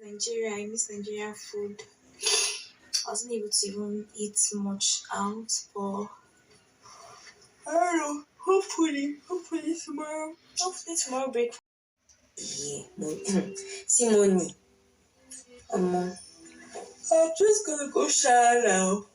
Nigeria, I miss Nigerian food. I wasn't able to even eat much out, but I don't know. Hopefully tomorrow. Hopefully tomorrow break. Yeah, see money. I'm just gonna go shower now.